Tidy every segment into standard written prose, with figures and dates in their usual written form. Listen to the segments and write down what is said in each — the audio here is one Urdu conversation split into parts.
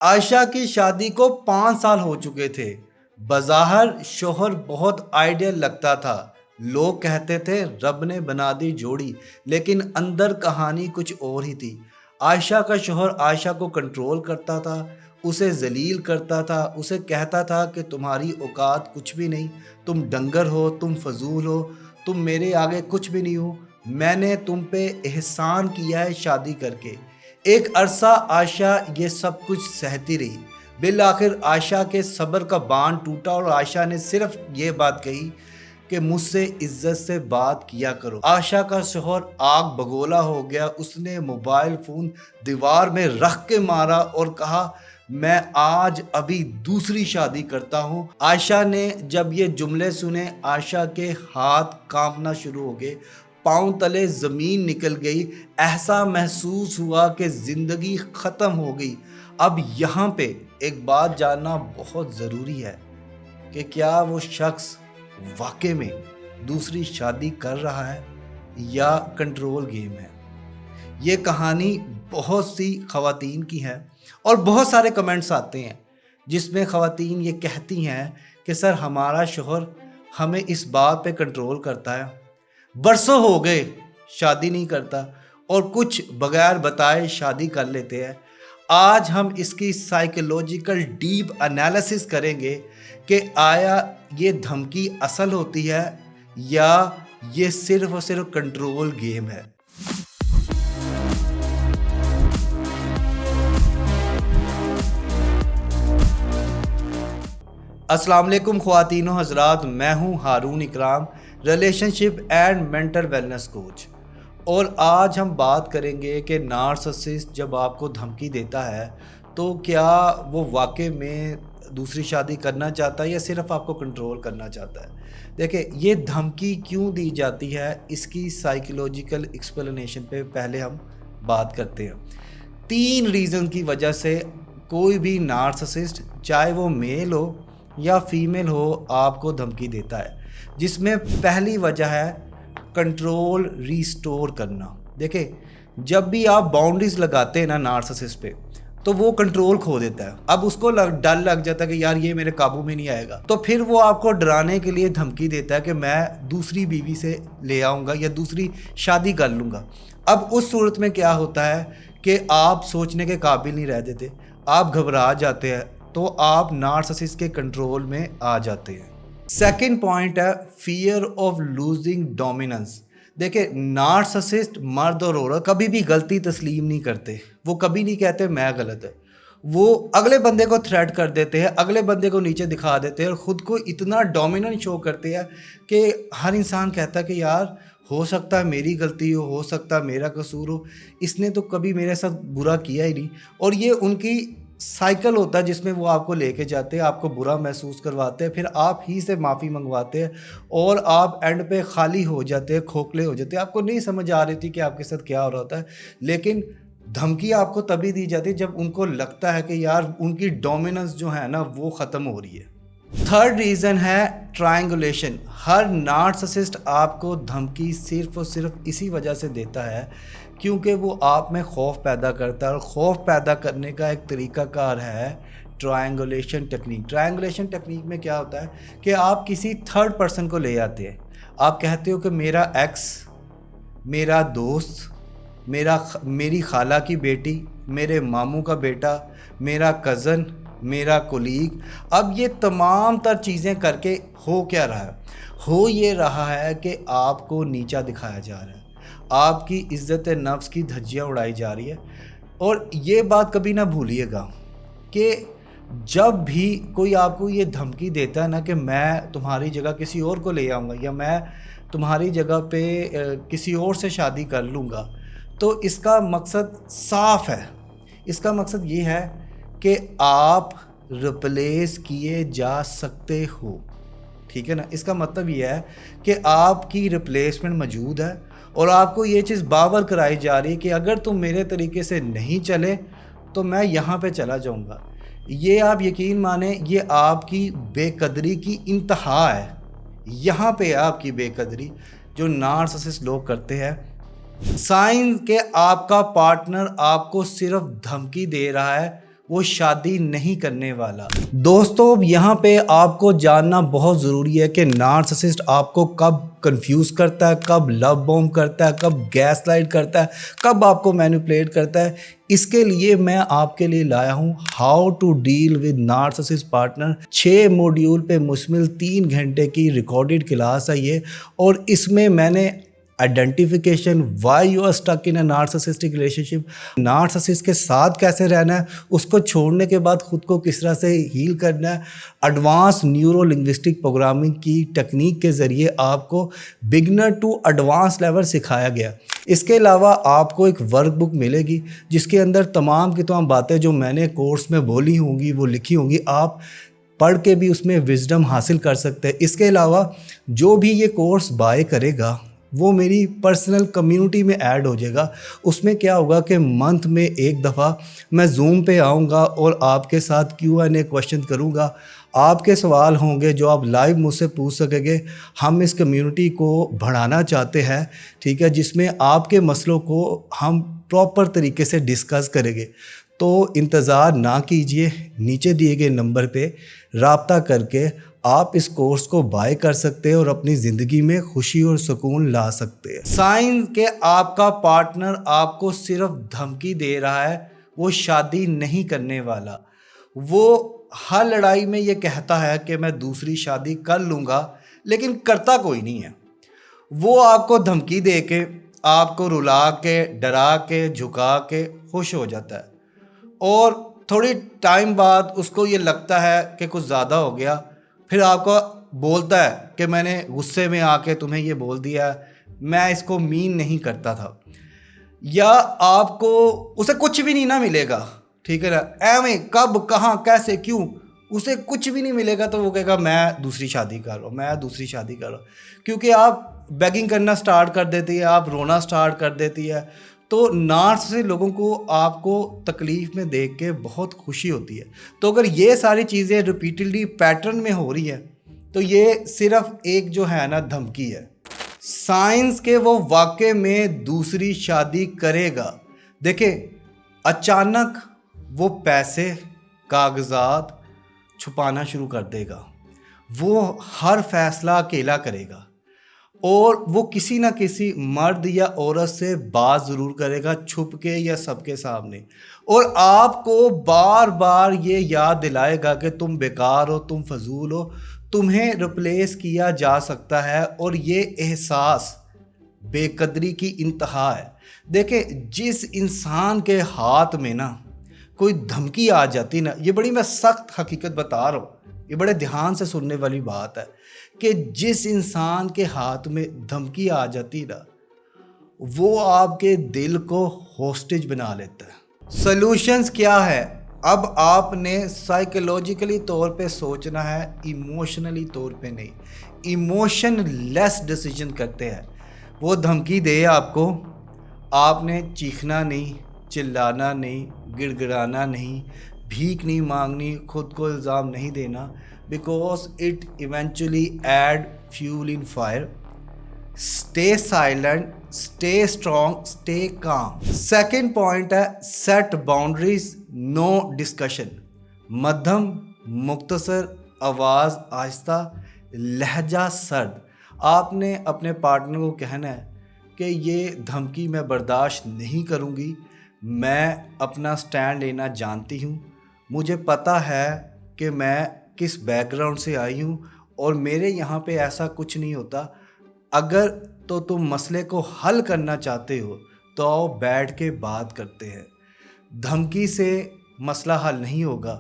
عائشہ کی شادی کو 5 سال ہو چکے تھے۔ بظاہر شوہر بہت آئیڈیل لگتا تھا، لوگ کہتے تھے رب نے بنا دی جوڑی، لیکن اندر کہانی کچھ اور ہی تھی۔ عائشہ کا شوہر عائشہ کو کنٹرول کرتا تھا، اسے ذلیل کرتا تھا، اسے کہتا تھا کہ تمہاری اوقات کچھ بھی نہیں، تم ڈنگر ہو، تم فضول ہو، تم میرے آگے کچھ بھی نہیں ہو، میں نے تم پہ احسان کیا ہے شادی کر کے۔ ایک عرصہ عائشہ یہ سب کچھ سہتی رہی۔ بالآخر عائشہ کے صبر کا باندھ ٹوٹا اور عائشہ نے صرف یہ بات کہی کہ مجھ سے عزت سے بات کیا کرو۔ عائشہ کا شوہر آگ بگولا ہو گیا، اس نے موبائل فون دیوار میں رکھ کے مارا اور کہا میں آج ابھی دوسری شادی کرتا ہوں۔ عائشہ نے جب یہ جملے سنے، عائشہ کے ہاتھ کانپنا شروع ہو گئے، پاؤں تلے زمین نکل گئی، ایسا محسوس ہوا کہ زندگی ختم ہو گئی۔ اب یہاں پہ ایک بات جاننا بہت ضروری ہے کہ کیا وہ شخص واقع میں دوسری شادی کر رہا ہے یا کنٹرول گیم ہے؟ یہ کہانی بہت سی خواتین کی ہے اور بہت سارے کمنٹس آتے ہیں جس میں خواتین یہ کہتی ہیں کہ سر ہمارا شوہر ہمیں اس بات پہ کنٹرول کرتا ہے، برسوں ہو گئے شادی نہیں کرتا اور کچھ بغیر بتائے شادی کر لیتے ہیں۔ آج ہم اس کی سائیکولوجیکل ڈیپ انالیسس کریں گے کہ آیا یہ دھمکی اصل ہوتی ہے یا یہ صرف اور صرف کنٹرول گیم ہے۔ السلام علیکم خواتین و حضرات، میں ہوں Haroon Ikram, relationship and mental wellness coach, اور آج ہم بات کریں گے کہ نارسسسٹ جب آپ کو دھمکی دیتا ہے تو کیا وہ واقع میں دوسری شادی کرنا چاہتا ہے یا صرف آپ کو کنٹرول کرنا چاہتا ہے۔ دیکھیں یہ دھمکی کیوں دی جاتی ہے، اس کی سائیکولوجیکل ایکسپلینیشن پہ پہلے ہم بات کرتے ہیں۔ 3 ریزن کی وجہ سے کوئی بھی نارسسسٹ چاہے وہ میل ہو یا فیمیل ہو آپ کو دھمکی دیتا ہے، جس میں پہلی وجہ ہے کنٹرول ریسٹور کرنا۔ دیکھیں جب بھی آپ باؤنڈریز لگاتے ہیں نا نارسسسٹ پہ تو وہ کنٹرول کھو دیتا ہے، اب اس کو ڈر لگ جاتا ہے کہ یار یہ میرے قابو میں نہیں آئے گا، تو پھر وہ آپ کو ڈرانے کے لیے دھمکی دیتا ہے کہ میں دوسری بیوی سے لے آؤں گا یا دوسری شادی کر لوں گا۔ اب اس صورت میں کیا ہوتا ہے کہ آپ سوچنے کے قابل نہیں رہ دیتے، آپ گھبرا جاتے ہیں، تو آپ نارسسسٹ کے کنٹرول میں آ جاتے ہیں۔ سیکنڈ پوائنٹ ہے فیئر آف لوزنگ ڈومیننس۔ دیکھیں نارسسسٹ مرد اور عورت کبھی بھی غلطی تسلیم نہیں کرتے، وہ کبھی نہیں کہتے میں غلط ہے، وہ اگلے بندے کو تھریٹ کر دیتے ہیں، اگلے بندے کو نیچے دکھا دیتے ہیں اور خود کو اتنا ڈومیننٹ شو کرتے ہیں کہ ہر انسان کہتا ہے کہ یار ہو سکتا ہے میری غلطی ہو سکتا ہے میرا قصور ہو، اس نے تو کبھی میرے ساتھ برا کیا ہی نہیں۔ اور یہ ان کی سائیکل ہوتا ہے جس میں وہ آپ کو لے کے جاتے ہیں، آپ کو برا محسوس کرواتے ہیں، پھر آپ ہی سے معافی منگواتے ہیں اور آپ اینڈ پہ خالی ہو جاتے ہیں، کھوکھلے ہو جاتے ہیں، آپ کو نہیں سمجھ آ رہی تھی کہ آپ کے ساتھ کیا ہو رہا ہوتا ہے، لیکن دھمکی آپ کو تبھی دی جاتی ہے جب ان کو لگتا ہے کہ یار ان کی ڈومیننس جو ہے نا وہ ختم ہو رہی ہے۔ تھرڈ ریزن ہے ٹرائنگولیشن۔ ہر نارسسسٹ آپ کو دھمکی صرف اور صرف اسی وجہ سے دیتا ہے کیونکہ وہ آپ میں خوف پیدا کرتا ہے، اور خوف پیدا کرنے کا ایک طریقہ کار ہے ٹرائنگولیشن ٹیکنیک۔ ٹرائنگولیشن ٹیکنیک میں کیا ہوتا ہے کہ آپ کسی تھرڈ پرسن کو لے آتے ہیں، آپ کہتے ہو کہ میرا ایکس، میرا دوست، میری خالہ کی بیٹی، میرے ماموں کا بیٹا، میرا کزن، میرا کولیگ۔ اب یہ تمام تر چیزیں کر کے ہو کیا رہا ہے؟ ہو یہ رہا ہے کہ آپ کو نیچا دکھایا جا رہا ہے، آپ کی عزت نفس کی دھجیاں اڑائی جا رہی ہے۔ اور یہ بات کبھی نہ بھولیے گا کہ جب بھی کوئی آپ کو یہ دھمکی دیتا ہے نا کہ میں تمہاری جگہ کسی اور کو لے آؤں گا یا میں تمہاری جگہ پہ کسی اور سے شادی کر لوں گا، تو اس کا مقصد صاف ہے، اس کا مقصد یہ ہے کہ آپ ریپلیس کیے جا سکتے ہو، ٹھیک ہے نا۔ اس کا مطلب یہ ہے کہ آپ کی ریپلیسمنٹ موجود ہے اور آپ کو یہ چیز باور کرائی جا رہی ہے کہ اگر تم میرے طریقے سے نہیں چلے تو میں یہاں پہ چلا جاؤں گا۔ یہ آپ یقین مانیں یہ آپ کی بے قدری کی انتہا ہے، یہاں پہ آپ کی بے قدری جو نارسسسٹ لوگ کرتے ہیں۔ سائن کہ آپ کا پارٹنر آپ کو صرف دھمکی دے رہا ہے وہ شادی نہیں کرنے والا۔ دوستوں یہاں پہ آپ کو جاننا بہت ضروری ہے کہ نارسسسٹ آپ کو کب کنفیوز کرتا ہے، کب لو بوم کرتا ہے، کب گیس لائٹ کرتا ہے، کب آپ کو مینیپولیٹ کرتا ہے۔ اس کے لیے میں آپ کے لیے لایا ہوں how to deal with narcissist partner, 6 module پہ مشتمل 3 گھنٹے کی ریکارڈڈ کلاس ہے یہ، اور اس میں نے identification why you are stuck in a narcissistic relationship, narcissist کے ساتھ کیسے رہنا ہے، اس کو چھوڑنے کے بعد خود کو کس طرح سے ہیل کرنا ہے، ایڈوانس نیورو لنگوسٹک پروگرامنگ کی ٹیکنیک کے ذریعے آپ کو بگنر ٹو ایڈوانس لیول سکھایا گیا۔ اس کے علاوہ آپ کو ایک ورک بک ملے گی جس کے اندر تمام کی تمام باتیں جو میں نے کورس میں بولی ہوں گی وہ لکھی ہوں گی، آپ پڑھ کے بھی اس میں وزڈم حاصل کر سکتے ہیں۔ اس کے علاوہ جو بھی یہ کورس بائی کرے گا وہ میری پرسنل کمیونٹی میں ایڈ ہو جائے گا۔ اس میں کیا ہوگا کہ منتھ میں ایک دفعہ میں زوم پہ آؤں گا اور آپ کے ساتھ Q&A کویشچن کروں گا، آپ کے سوال ہوں گے جو آپ لائیو مجھ سے پوچھ سکیں گے۔ ہم اس کمیونٹی کو بڑھانا چاہتے ہیں، ٹھیک ہے، جس میں آپ کے مسئلوں کو ہم پراپر طریقے سے ڈسکس کریں گے۔ تو انتظار نہ کیجیے، نیچے دیے گئے نمبر پہ رابطہ کر کے آپ اس کورس کو بائی کر سکتے ہیں اور اپنی زندگی میں خوشی اور سکون لا سکتے ہیں۔ سائن کہ آپ کا پارٹنر آپ کو صرف دھمکی دے رہا ہے، وہ شادی نہیں کرنے والا۔ وہ ہر لڑائی میں یہ کہتا ہے کہ میں دوسری شادی کر لوں گا، لیکن کرتا کوئی نہیں ہے۔ وہ آپ کو دھمکی دے کے، آپ کو رلا کے، ڈرا کے، جھکا کے خوش ہو جاتا ہے، اور تھوڑی ٹائم بعد اس کو یہ لگتا ہے کہ کچھ زیادہ ہو گیا، پھر آپ کو بولتا ہے کہ میں نے غصے میں آ کے تمہیں یہ بول دیا، میں اس کو مین نہیں کرتا تھا۔ یا آپ کو اسے کچھ بھی نہیں نہ ملے گا، ٹھیک ہے نا، ایویں کب کہاں کیسے کیوں اسے کچھ بھی نہیں ملے گا تو وہ کہے گا میں دوسری شادی کر رہا ہوں، میں دوسری شادی کر رہا ہوں، کیونکہ آپ بیگنگ کرنا سٹارٹ کر دیتی ہے، آپ رونا سٹارٹ کر دیتی ہے۔ تو نارسسسٹ لوگوں کو آپ کو تکلیف میں دیکھ کے بہت خوشی ہوتی ہے۔ تو اگر یہ ساری چیزیں ریپیٹڈلی پیٹرن میں ہو رہی ہے تو یہ صرف ایک جو ہے نا دھمکی ہے۔ سائنس کے وہ واقع میں دوسری شادی کرے گا۔ دیکھیں اچانک وہ پیسے، کاغذات چھپانا شروع کر دے گا، وہ ہر فیصلہ اکیلا کرے گا، اور وہ کسی نہ کسی مرد یا عورت سے بات ضرور کرے گا، چھپ کے یا سب کے سامنے، اور آپ کو بار بار یہ یاد دلائے گا کہ تم بیکار ہو، تم فضول ہو، تمہیں ریپلیس کیا جا سکتا ہے، اور یہ احساس بے قدری کی انتہا ہے۔ دیکھیں جس انسان کے ہاتھ میں نا کوئی دھمکی آ جاتی نا، یہ بڑی میں سخت حقیقت بتا رہا ہوں، یہ بڑے دھیان سے سننے والی بات ہے، کہ جس انسان کے ہاتھ میں دھمکی آ جاتی نا وہ آپ کے دل کو ہوسٹیج بنا لیتا ہے۔ سلوشنز کیا ہے؟ اب آپ نے سائیکولوجیکلی طور پہ سوچنا ہے، ایموشنلی طور پہ نہیں۔ ایموشن لیس ڈیسیجن کرتے ہیں۔ وہ دھمکی دے آپ نے چیخنا نہیں، چلانا نہیں، گڑ گڑانا نہیں، بھیک نہیں مانگنی، خود کو الزام نہیں دینا، because it eventually add fuel in fire. Stay silent, stay strong, stay calm. Second point ہے set boundaries, no discussion. مدھم، مختصر، آواز آہستہ، لہجہ سرد۔ آپ نے اپنے پارٹنر کو کہنا ہے کہ یہ دھمکی میں برداشت نہیں کروں گی، میں اپنا سٹینڈ لینا جانتی ہوں، مجھے پتہ ہے کہ میں کس بیک گراؤنڈ سے آئی ہوں اور میرے یہاں پہ ایسا کچھ نہیں ہوتا، اگر تو تم مسئلے کو حل کرنا چاہتے ہو تو آؤ بیٹھ کے بات کرتے ہیں۔ دھمکی سے مسئلہ حل نہیں ہوگا،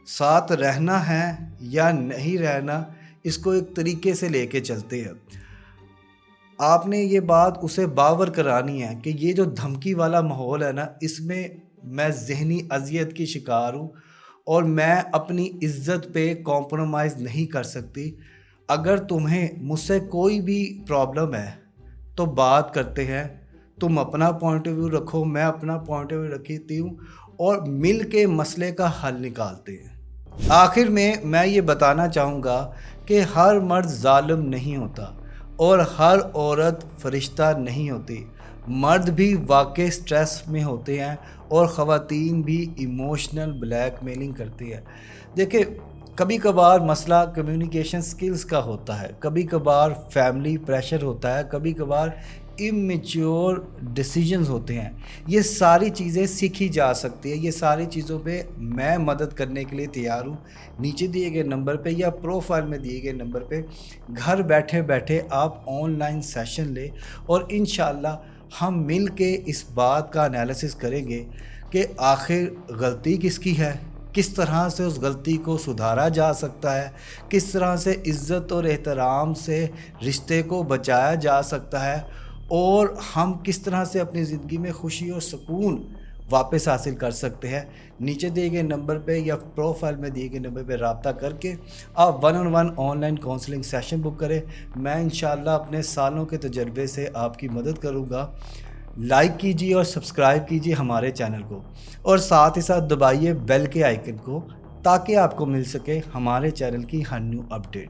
ساتھ رہنا ہے یا نہیں رہنا اس کو ایک طریقے سے لے کے چلتے ہیں۔ آپ نے یہ بات اسے باور کرانی ہے کہ یہ جو دھمکی والا ماحول ہے نا، اس میں ذہنی اذیت کی شکار ہوں اور میں اپنی عزت پہ کمپرومائز نہیں کر سکتی۔ اگر تمہیں مجھ سے کوئی بھی پرابلم ہے تو بات کرتے ہیں، تم اپنا پوائنٹ آف ویو رکھو، میں اپنا پوائنٹ آف ویو رکھتی ہوں، اور مل کے مسئلے کا حل نکالتے ہیں۔ آخر میں یہ بتانا چاہوں گا کہ ہر مرد ظالم نہیں ہوتا اور ہر عورت فرشتہ نہیں ہوتی۔ مرد بھی واقعی سٹریس میں ہوتے ہیں اور خواتین بھی ایموشنل بلیک میلنگ کرتی ہے. دیکھیں کبھی کبھار مسئلہ کمیونیکیشن سکلز کا ہوتا ہے, کبھی کبھار فیملی پریشر ہوتا ہے, کبھی کبھار اممیچور ڈیسیجنز ہوتے ہیں. یہ ساری چیزیں سیکھی جا سکتی ہیں. یہ ساری چیزوں پہ میں مدد کرنے کے لیے تیار ہوں. نیچے دیے گئے نمبر پہ یا پروفائل میں دیے گئے نمبر پہ گھر بیٹھے بیٹھے آپ آن لائن سیشن لیں اور انشاءاللہ ہم مل کے اس بات کا انالیسس کریں گے کہ آخر غلطی کس کی ہے, کس طرح سے اس غلطی کو سدھارا جا سکتا ہے, کس طرح سے عزت اور احترام سے رشتے کو بچایا جا سکتا ہے, اور ہم کس طرح سے اپنی زندگی میں خوشی اور سکون واپس حاصل کر سکتے ہیں. نیچے دیے گئے نمبر پہ یا پروفائل میں دیے گئے نمبر پہ رابطہ کر کے آپ 1-on-1 online counselling session book کریں. میں انشاءاللہ اپنے سالوں کے تجربے سے آپ کی مدد کروں گا. لائک کیجیے اور سبسکرائب کیجیے ہمارے چینل کو, اور ساتھ ہی ساتھ دبائیے بیل کے آئیکن کو تاکہ آپ کو مل سکے ہمارے چینل کی ہر نیو اپڈیٹ.